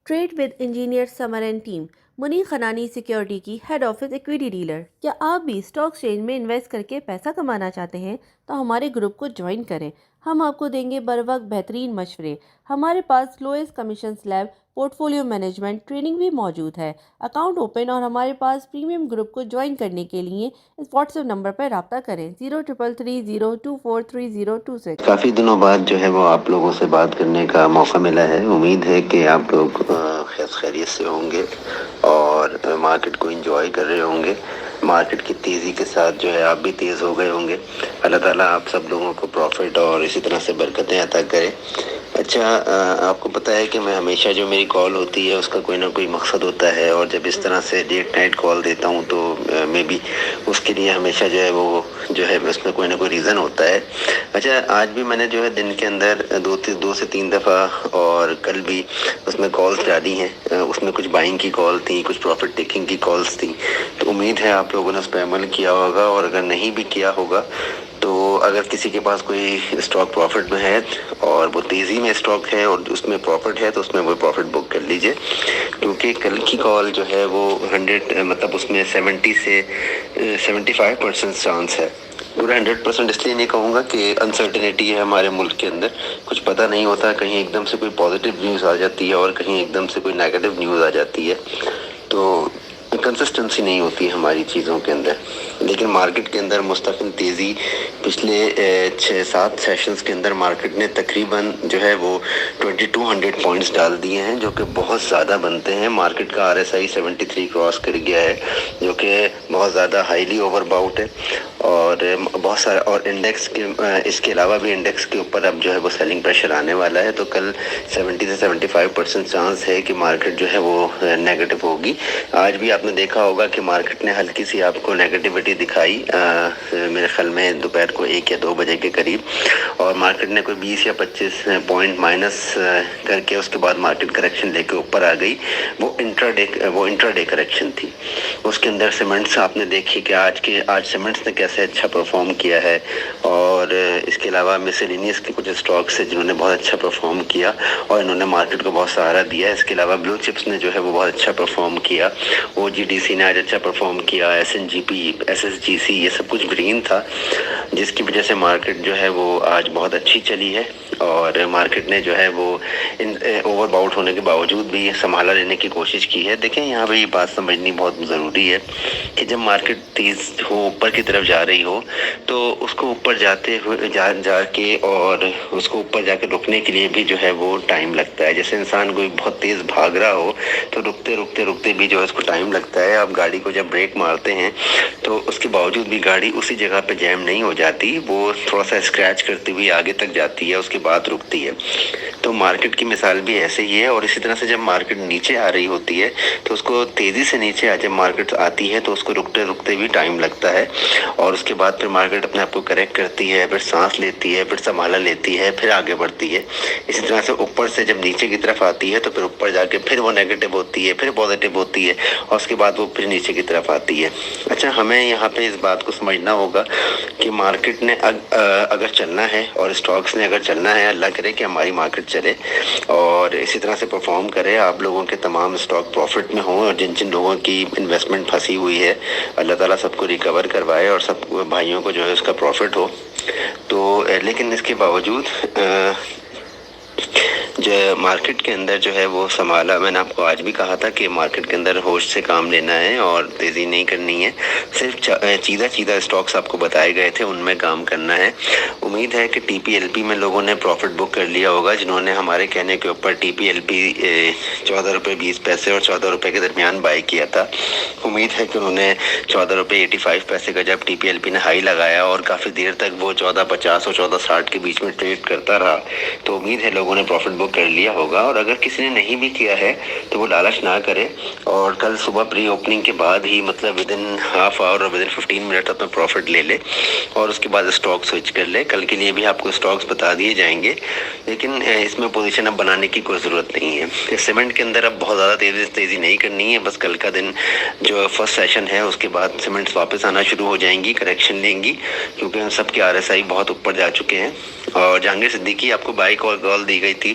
Trade with engineer Samar and team Munir Khanani security کی head office equity dealer. کیا آپ بھی اسٹاک ایکسچینج میں انویسٹ کر کے پیسہ کمانا چاہتے ہیں تو ہمارے گروپ کو جوائن کریں۔ ہم آپ کو دیں گے بر وقت بہترین مشورے۔ ہمارے پاس لوئسٹ کمیشن سلیب پورٹ فولیو مینجمنٹ ٹریننگ بھی موجود ہے۔ اکاؤنٹ اوپن اور ہمارے پاس پریمیم گروپ کو جوائن کرنے کے لیے اس واٹس ایپ نمبر پر رابطہ کریں 0333024326۔ کافی دنوں بعد جو ہے وہ آپ لوگوں سے بات کرنے کا موقع ملا ہے۔ امید ہے کہ آپ لوگ خیریت سے ہوں گے اور مارکیٹ کو انجوائے کر رہے ہوں گے۔ مارکیٹ کی تیزی کے ساتھ جو ہے آپ بھی تیز ہو گئے ہوں گے۔ اللہ تعالیٰ آپ سب لوگوں کو پروفٹ اور اسی طرح سے برکتیں عطا کرے۔ اچھا، آپ کو پتہ ہے کہ میں ہمیشہ جو میری کال ہوتی ہے اس کا کوئی نہ کوئی مقصد ہوتا ہے، اور جب اس طرح سے لیٹ نائٹ کال دیتا ہوں تو میں بھی اس کے لیے ہمیشہ جو ہے وہ جو ہے اس میں کوئی نہ کوئی ریزن ہوتا ہے۔ اچھا، آج بھی میں نے جو ہے دن کے اندر دو سے تین دفعہ اور کل بھی اس میں کالز ڈالی ہیں۔ اس میں کچھ بائنگ کی کال تھیں، کچھ پروفٹ ٹیکنگ کی کالز تھیں، تو امید ہے آپ لوگوں نے اس پہ عمل کیا ہوگا، اور اگر نہیں بھی کیا ہوگا تو اگر کسی کے پاس کوئی اسٹاک پروفٹ میں ہے اور وہ تیزی میں اسٹاک ہے اور اس میں پروفٹ ہے تو اس میں وہ پروفٹ بک کر لیجئے، کیونکہ کل کی کال جو ہے وہ 100 مطلب اس میں 70 سے 75% چانس ہے۔ پورا 100% اس لیے نہیں کہوں گا کہ انسرٹنیٹی ہے ہمارے ملک کے اندر، کچھ پتہ نہیں ہوتا، کہیں ایک دم سے کوئی پازیٹیو نیوز آ جاتی ہے اور کہیں ایک دم سے کوئی نیگیٹو نیوز آ جاتی ہے، تو کنسسٹنسی نہیں ہوتی ہے ہماری چیزوں کے اندر۔ لیکن مارکیٹ کے اندر مستقل تیزی پچھلے 6-7 سیشنز کے اندر مارکیٹ نے تقریباً جو ہے وہ 2200 پوائنٹس ڈال دیے ہیں، جو کہ بہت زیادہ بنتے ہیں۔ مارکیٹ کا RSI 73 کراس کر گیا ہے، جو کہ بہت زیادہ ہائیلی اوور باؤٹ ہے، اور بہت سارا اور انڈیکس کے اس کے علاوہ بھی انڈیکس کے اوپر اب جو ہے وہ سیلنگ پریشر آنے والا ہے، تو کل 70 سے 75% چانس ہے کہ مارکیٹ جو ہے وہ نیگیٹو ہوگی۔ آج بھی آپ نے دیکھا ہوگا کہ مارکیٹ نے ہلکی سی آپ کو نیگیٹیوٹی دکھائی، میرے خیال میں دوپہر کو 1 یا 2 بجے کے قریب، اور مارکیٹ نے کوئی 20 یا 25 پوائنٹ مائنس کر کے اس کے بعد مارکیٹ کریکشن لے کے اوپر آ گئی۔ وہ انٹرا ڈے کریکشن تھی۔ اس کے اندر سیمنٹس آپ نے دیکھی کہ آج سیمنٹس نے کیسے اچھا پرفارم کیا ہے، اور اس کے علاوہ مسلینیس کے کچھ اسٹاکس ہیں جنہوں نے بہت اچھا پرفارم کیا اور انہوں نے مارکیٹ کو بہت سہارا دیا ہے۔ اس کے علاوہ بلو چپس نے جو ہے وہ بہت اچھا پرفارم کیا، OGDC نے آج اچھا پرفارم کیا، SNGP SSGC یہ سب کچھ گرین تھا، جس کی وجہ سے مارکیٹ جو ہے وہ آج بہت اچھی چلی ہے، اور مارکیٹ نے جو ہے وہ اوور باؤٹ ہونے کے باوجود بھی سنبھالا لینے کی کوشش کی ہے۔ دیکھیں، یہاں پہ یہ بات سمجھنی بہت ضروری ہے کہ جب مارکیٹ تیز ہو، اوپر کی طرف جا رہی ہو، تو اس کو اوپر جاتے ہوئے جا کے اور اس کو اوپر جا کے رکنے کے لیے بھی جو ہے وہ ٹائم لگتا ہے۔ جیسے انسان کوئی بہت تیز بھاگ رہا ہو تو رکتے بھی جو ہے اس کو ٹائم لگتا ہے۔ آپ گاڑی کو جب بریک مارتے ہیں تو اس کے باوجود بھی گاڑی اسی جگہ پہ جیم نہیں ہو جاتی، وہ تھوڑا سا اسکریچ کرتی ہوئی آگے تک جاتی ہے، اس کے بعد رکتی ہے۔ تو مارکیٹ کی مثال بھی ایسے ہی ہے، اور اسی طرح سے جب مارکیٹ نیچے آ رہی ہوتی ہے تو اس کو تیزی سے نیچے جب مارکیٹ آتی ہے تو اس کو رکتے بھی ٹائم لگتا ہے، اور اس کے بعد پھر مارکیٹ اپنے آپ کو کریکٹ کرتی ہے، پھر سانس لیتی ہے، پھر سنبھالا لیتی ہے، پھر آگے بڑھتی ہے۔ اسی طرح سے اوپر سے جب نیچے کی طرف آتی ہے تو پھر اوپر جا کے پھر وہ نیگیٹو ہوتی ہے، پھر پازیٹیو ہوتی ہے، اور اس کے بعد وہ پھر نیچے کی طرف آتی ہے۔ اچھا، ہمیں یہاں پہ اس بات کو سمجھنا ہوگا کہ مارکیٹ نے اگر چلنا ہے اور اسٹاکس نے اگر چلنا ہے، اللہ کرے کہ ہماری مارکیٹ چلے اور اسی طرح سے پرفارم کرے، آپ لوگوں کے تمام اسٹاک پروفٹ میں ہوں، اور جن لوگوں کی انویسٹمنٹ پھنسی ہوئی ہے اللہ تعالیٰ سب کو ریکور کروائے اور سب بھائیوں کو جو ہے اس کا پروفٹ ہو۔ تو لیکن اس کے باوجود جو مارکیٹ کے اندر جو ہے وہ سنبھالا، میں نے آپ کو آج بھی کہا تھا کہ مارکیٹ کے اندر ہوش سے کام لینا ہے اور تیزی نہیں کرنی ہے، صرف چیدہ اسٹاکس آپ کو بتائے گئے تھے ان میں کام کرنا ہے۔ امید ہے کہ TPLP میں لوگوں نے پروفٹ بک کر لیا ہوگا، جنہوں نے ہمارے کہنے کے اوپر TPLP 14 روپے 20 پیسے اور 14 روپے کے درمیان بائی کیا تھا۔ امید ہے کہ انہوں نے 14 روپے 85 پیسے کا جب TPLP نے ہائی لگایا اور کافی دیر تک وہ 14.50 اور 14.60 کے بیچ میں ٹریڈ کرتا رہا، تو امید ہے لوگوں نے پروفٹ بک کر لیا ہوگا۔ اور اگر کسی نے نہیں بھی کیا ہے تو وہ لالچ نہ کرے، اور کل صبح پری اوپننگ کے بعد ہی مطلب ودن ہاف آور اور ودن 15 منٹ اپنا پروفٹ لے لے اور اس کے بعد اسٹاک سوئچ کر لے۔ کل کے لیے بھی آپ کو اسٹاکس بتا دیے جائیں گے، لیکن اس میں پوزیشن اب بنانے کی کوئی ضرورت نہیں ہے۔ سیمنٹ کے اندر اب بہت زیادہ تیزی نہیں کرنی ہے، بس کل کا دن جو فرسٹ سیشن ہے اس کے بعد سیمنٹس واپس آنا شروع ہو جائیں گی، کریکشن لیں گی، کیونکہ ان سب کے RSI بہت اوپر جا چکے ہیں۔ اور جہانگیر صدیقی آپ کو بائی کال دی گئی تھی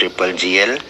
GGL,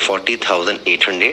40,800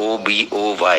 OBOY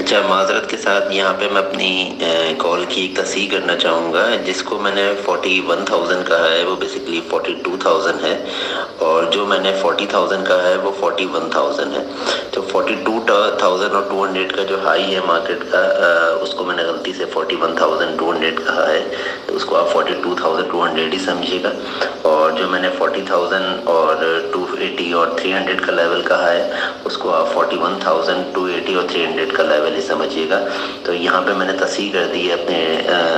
اچھا، معذرت کے ساتھ یہاں پہ میں اپنی کال کی ایک تصحیح کرنا چاہوں گا. جس کو میں نے 41,000 کہا ہے وہ بیسکلی 42,000 ہے، اور جو میں نے 40,000 کہا ہے وہ 41,000 ہے. تو 42,000 اور 200 کا جو ہائی ہے مارکیٹ کا، اس کو میں نے غلطی سے 41,200 کہا ہے، تو اس کو آپ 42,200 ہی سمجھیے گا. اور جو میں نے 40,000 اور 280 اور 300 کا لیول کہا ہے، اس کو آپ 41,280 اور 300 کا لیول ہی سمجھیے گا. تو یہاں پہ میں نے تصحیح کر دی ہے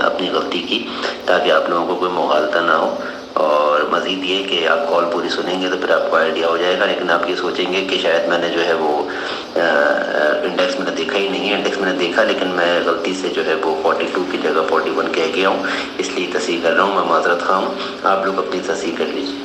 اپنی غلطی کی، تاکہ آپ لوگوں کو کوئی مغالطہ نہ ہو. اور مزید یہ کہ آپ کال پوری سنیں گے تو پھر آپ کو آئیڈیا ہو جائے گا، لیکن آپ یہ سوچیں گے کہ شاید میں نے جو ہے وہ انڈیکس میں نے دیکھا ہی نہیں ہے. انڈیکس میں نے دیکھا، لیکن میں غلطی سے جو ہے وہ 42 کی جگہ 41 کہہ گیا ہوں، اس لیے تصحیح کر رہا ہوں. میں معذرت خواہ ہوں، آپ لوگ اپنی تصحیح کر لیجیے.